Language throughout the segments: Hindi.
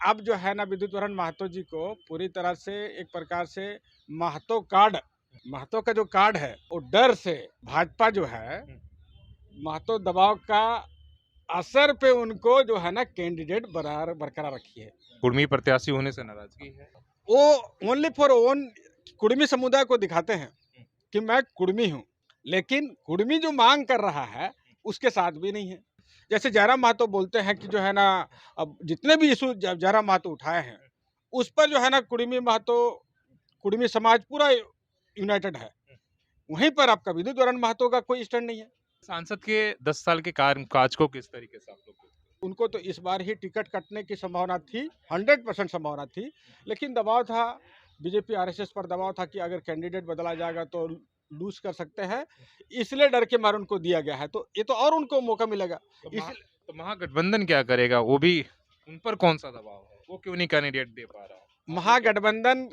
अब जो है ना विद्युत वरण महतो जी को पूरी तरह से एक प्रकार से महतो कार्ड, महतो का जो कार्ड है वो डर से भाजपा जो है महतो दबाव का असर पे उनको जो है ना कैंडिडेट बरकरार रखी है। कुर्मी प्रत्याशी होने से नाराजगी है। वो ओनली फॉर ओन कुर्मी समुदाय को दिखाते हैं कि मैं कुर्मी हूँ, लेकिन कुर्मी जो मांग कर रहा है उसके साथ भी नहीं है। जैसे जयराम महतो बोलते हैं कि जो है ना, अब जितने भी इशू जयराम महतो उठाए हैं उस पर जो है ना कुर्मी समाज पूरा यूनाइटेड है। वहीं पर आपका विद्युत वरण महतो का कोई स्टैंड नहीं है। सांसद के 10 साल के काज को किस तरीके से आप लोग देखते हैं? उनको तो इस बार ही टिकट कटने की संभावना थी, 100% संभावना थी, लेकिन दबाव था, बीजेपी आरएसएस पर दबाव था कि अगर कैंडिडेट बदला जाएगा तो लूज कर सकते हैं, इसलिए डर के मारे उनको दिया गया है। तो ये तो और उनको मौका मिलेगा। तो महागठबंधन क्या करेगा? वो भी उन पर कौन सा दबाव है? वो क्यों नहीं कैंडिडेट दे पा रहा? महागठबंधन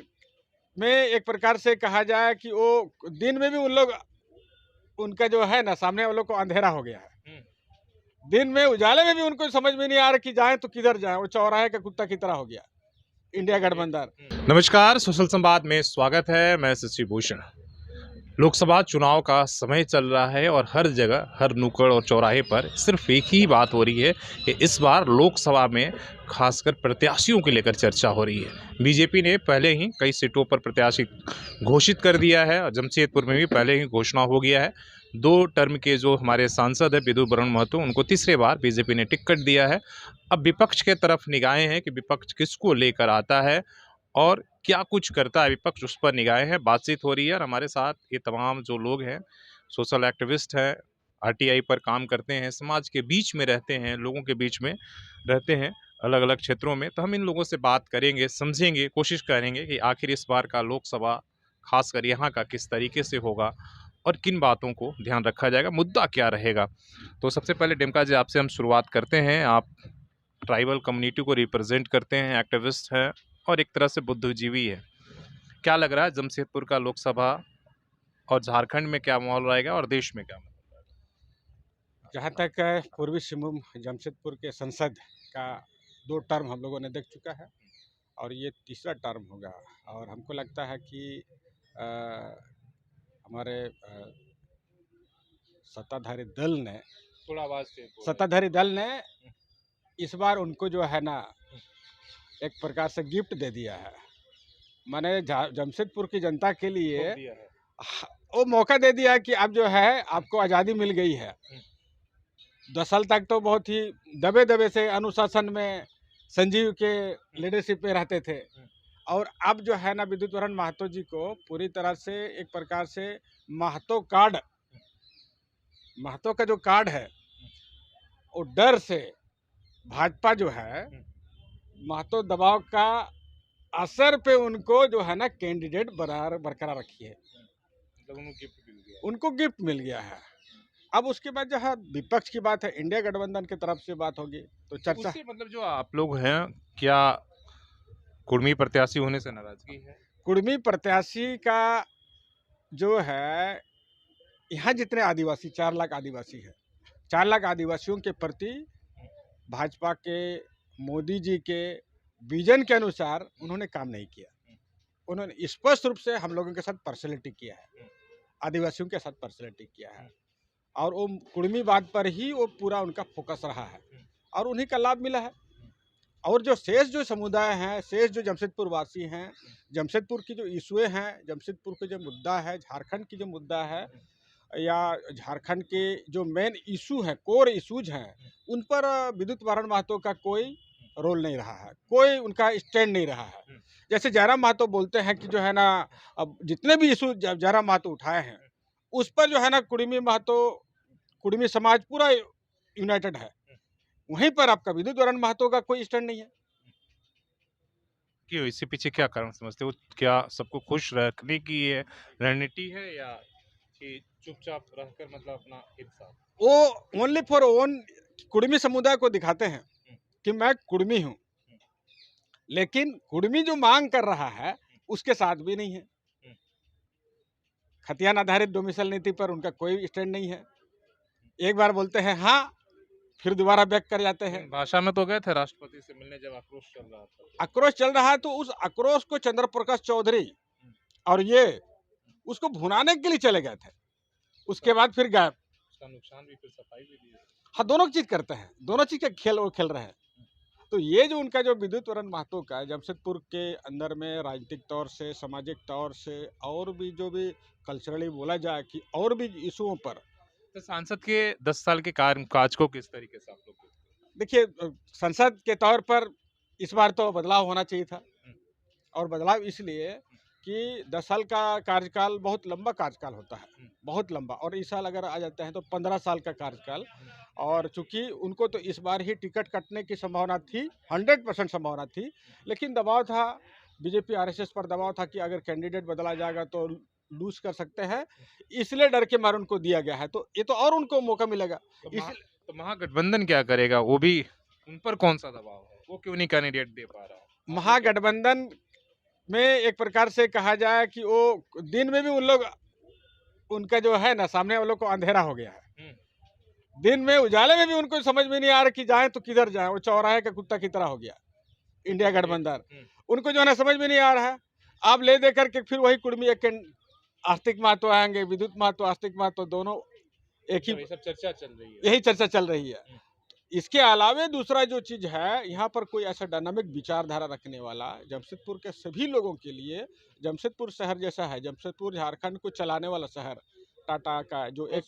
में एक प्रकार से कहा जाए कि वो दिन में भी उन लोग, उनका जो है ना सामने वालों को अंधेरा हो गया है। दिन में उजाले में भी उनको समझ में नहीं आ रहा कि जाए तो किधर जाए, वो चौराहे का कुत्ता की तरह हो गया इंडिया गठबंधन। नमस्कार, सोशल संवाद में स्वागत है। मैं शशि भूषण। लोकसभा चुनाव का समय चल रहा है और हर जगह, हर नुक्कड़ और चौराहे पर सिर्फ एक ही बात हो रही है कि इस बार लोकसभा में खासकर प्रत्याशियों को लेकर चर्चा हो रही है। बीजेपी ने पहले ही कई सीटों पर प्रत्याशी घोषित कर दिया है और जमशेदपुर में भी पहले ही घोषणा हो गया है। 2 टर्म के जो हमारे सांसद है विद्युत वरण महतो, उनको तीसरे बार बीजेपी ने टिकट दिया है। अब विपक्ष के तरफ निगाहें हैं कि विपक्ष किसको लेकर आता है और क्या कुछ करता है विपक्ष, उस पर निगाहें हैं, बातचीत हो रही है। और हमारे साथ ये तमाम जो लोग हैं, सोशल एक्टिविस्ट हैं, आरटीआई पर काम करते हैं, समाज के बीच में रहते हैं, लोगों के बीच में रहते हैं अलग अलग क्षेत्रों में। तो हम इन लोगों से बात करेंगे, समझेंगे, कोशिश करेंगे कि आखिर इस बार का लोकसभा खासकर यहाँ का किस तरीके से होगा और किन बातों को ध्यान रखा जाएगा, मुद्दा क्या रहेगा। तो सबसे पहले डेमका जी, आपसे हम शुरुआत करते हैं। आप ट्राइबल कम्युनिटी को रिप्रेजेंट करते हैं, एक्टिविस्ट हैं और एक तरह से बुद्धिजीवी है। क्या लग रहा है जमशेदपुर का लोकसभा और झारखंड में क्या माहौल रहेगा और देश में क्या माहौल? जहाँ तक पूर्वी सिंहभूम जमशेदपुर के संसद का 2 टर्म हम लोगों ने देख चुका है और ये तीसरा टर्म होगा। और हमको लगता है कि अ, हमारे सत्ताधारी दल ने थोड़ा आवाज से बोलो। सत्ताधारी दल ने इस बार उनको जो है ना एक प्रकार से गिफ्ट दे दिया है। माने जमशेदपुर की जनता के लिए छोड़ दिया है। वो मौका दे दिया है कि अब जो है आपको आज़ादी मिल गई है। 10 साल तक तो बहुत ही दबे दबे से अनुशासन में संजीव के लीडरशिप में रहते थे, और अब जो है ना विद्युत वरण महतो जी को पूरी तरह से एक प्रकार से महतो कार्ड, महतो का जो कार्ड है वो डर से भाजपा जो है महतो दबाव का असर पे उनको जो है ना कैंडिडेट बरकरार रखी है। उनको गिफ्ट मिल गया है। अब उसके बाद जहाँ विपक्ष की बात है, इंडिया गठबंधन की तरफ से बात होगी तो चर्चा। उससे मतलब जो आप लोग हैं, क्या कुर्मी प्रत्याशी होने से नाराजगी है? कुर्मी प्रत्याशी का जो है, यहाँ जितने आदिवासी 4 लाख आदिवासी है, 4 लाख आदिवासियों के प्रति भाजपा के, मोदी जी के विजन के अनुसार उन्होंने काम नहीं किया। उन्होंने स्पष्ट रूप से हम लोगों के साथ पर्सनैलिटी किया है, आदिवासियों के साथ पर्सनैलिटी किया है, और वो कुर्मीवाद पर ही वो पूरा उनका फोकस रहा है और उन्हीं का लाभ मिला है। और जो शेष जो समुदाय हैं, शेष जो जमशेदपुर वासी हैं, जमशेदपुर की जो इशूए हैं, जमशेदपुर के जो मुद्दा है, झारखंड की जो मुद्दा है, या झारखंड के जो मेन इशू हैं, कोर इशूज हैं, उन पर विद्युत वरण महतो का कोई रोल नहीं रहा है, कोई उनका स्टैंड नहीं रहा है। जैसे जयराम महतो बोलते हैं कि जो है ना, अब जितने भी इशू जयराम महतो उठाए हैं उस पर जो है ना कुर्मी समाज पूरा यूनाइटेड है। वहीं पर आपका विद्युत वरण महतो का कोई स्टैंड नहीं है। क्यों, इसके पीछे क्या कारण समझते हो? क्या सबको खुश रखने की ये रणनीति है या कि चुपचाप रहकर मतलब अपना हित साथ? वो ओनली फॉर ओन कुर्मी समुदाय को दिखाते हैं कि मैं कुर्मी हूँ, लेकिन कुर्मी जो मांग कर रहा है उसके साथ भी नहीं है। खतियान आधारित डोमिसाइल नीति पर उनका कोई स्टैंड नहीं है। एक बार बोलते हैं हाँ, फिर दोबारा बैक कर जाते हैं। भाषा में तो गए थे राष्ट्रपति से मिलने जब आक्रोश चल रहा था। आक्रोश चल रहा है तो उस आक्रोश को चंद्र प्रकाश चौधरी और ये उसको भुनाने के लिए चले गए थे, उसके बाद फिर गायब। उसका नुकसान भी फिर सफाई भी दी है। हाँ, दोनों चीज करते हैं, दोनों चीज का खेल वो खेल रहे हैं। तो ये जो उनका जो विद्युत वरण महतो का जमशेदपुर के अंदर में राजनीतिक तौर से, सामाजिक तौर से और भी जो भी कल्चरली बोला जाए कि और भी इशुओं पर तो सांसद के 10 साल के काज को किस तरीके से आप लोग देखते हैं? देखिए, संसद के तौर पर इस बार तो बदलाव होना चाहिए था। और बदलाव इसलिए कि 10 साल का कार्यकाल बहुत लंबा कार्यकाल होता है, बहुत लंबा। और इस साल अगर आ जाते हैं तो 15 साल का कार्यकाल। और चूंकि उनको तो इस बार ही टिकट कटने की संभावना थी, 100% संभावना थी, लेकिन दबाव था, बीजेपी आरएसएस पर दबाव था कि अगर कैंडिडेट बदला जाएगा तो लूज कर सकते हैं, इसलिए डर के मारे उनको दिया गया है। तो ये तो और उनको मौका मिलेगा। तो महागठबंधन क्या करेगा? वो भी उन पर कौन सा दबाव है? वो क्यों नहीं कैंडिडेट दे पा रहा? महागठबंधन में एक प्रकार से कहा जाए कि वो दिन में भी उन लोग, उनका जो है ना, सामने वालों को अंधेरा हो गया है। दिन में उजाले में भी उनको समझ में नहीं आ रहा कि जाए तो किधर जाए, वो चौराहे का कुत्ता की तरह हो गया इंडिया गठबंधन। उनको जो है ना समझ में नहीं आ रहा है। आप ले दे करके फिर वही कुर्मी एक आस्तिक महतो आएंगे, विद्युत महतो, आस्तिक महतो, दोनों एक ही, सब चर्चा चल रही है। यही चर्चा चल रही है। इसके अलावे दूसरा जो चीज है, यहाँ पर कोई ऐसा डायनामिक विचारधारा रखने वाला जमशेदपुर के सभी लोगों के लिए, जमशेदपुर शहर जैसा है, जमशेदपुर झारखंड को चलाने वाला शहर, टाटा का जो एक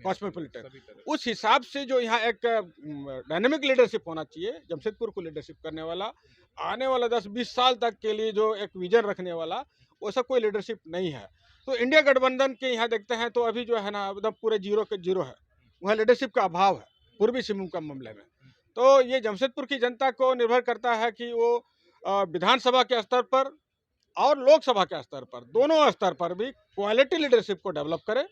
कॉस्मोपॉलिटन, उस हिसाब से जो यहाँ एक डायनामिक लीडरशिप होना चाहिए, जमशेदपुर को लीडरशिप करने वाला, आने वाला 10-20 साल तक के लिए जो एक विजन रखने वाला, वैसा कोई लीडरशिप नहीं है। तो इंडिया गठबंधन के यहाँ देखते हैं तो अभी जो है ना एकदम पूरे जीरो के जीरो है, वहाँ लीडरशिप का अभाव है पूर्वी सिंहभूम का मामले में। तो ये जमशेदपुर की जनता को निर्भर करता है कि वो विधानसभा के स्तर पर और लोकसभा के स्तर पर, दोनों स्तर पर भी क्वालिटी लीडरशिप को डेवलप करे।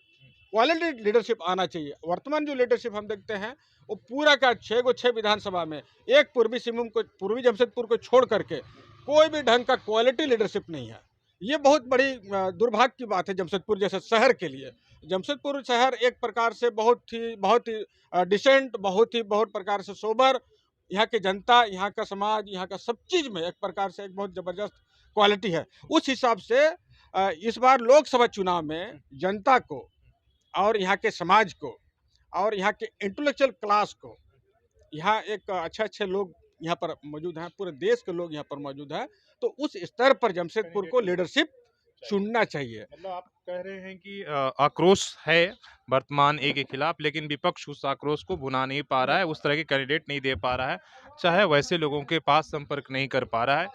क्वालिटी लीडरशिप आना चाहिए। वर्तमान जो लीडरशिप हम देखते हैं वो पूरा का 6 विधानसभा में एक पूर्वी सिंहभूम को, पूर्वी जमशेदपुर को छोड़ करके कोई भी ढंग का क्वालिटी लीडरशिप नहीं है। ये बहुत बड़ी दुर्भाग्य की बात है जमशेदपुर जैसे शहर के लिए। जमशेदपुर शहर एक प्रकार से बहुत ही डिसेंट, बहुत प्रकार से सोबर, यहाँ की जनता, यहाँ का समाज, यहाँ का सब चीज़ में एक प्रकार से एक बहुत ज़बरदस्त क्वालिटी है। उस हिसाब से इस बार लोकसभा चुनाव में जनता को और यहाँ के समाज को और यहाँ के इंटेलेक्चुअल क्लास को, यहाँ एक अच्छे लोग यहाँ पर मौजूद हैं, पूरे देश के लोग यहाँ पर मौजूद हैं। तो उस स्तर पर जमशेदपुर को लीडरशिप चुनना चाहिए। मतलब आप कह रहे हैं कि आक्रोश है वर्तमान ए के खिलाफ, लेकिन विपक्ष उस आक्रोश को भुना नहीं पा रहा है, उस तरह के कैंडिडेट नहीं दे पा रहा है, चाहे वैसे लोगों के पास संपर्क नहीं कर पा रहा है।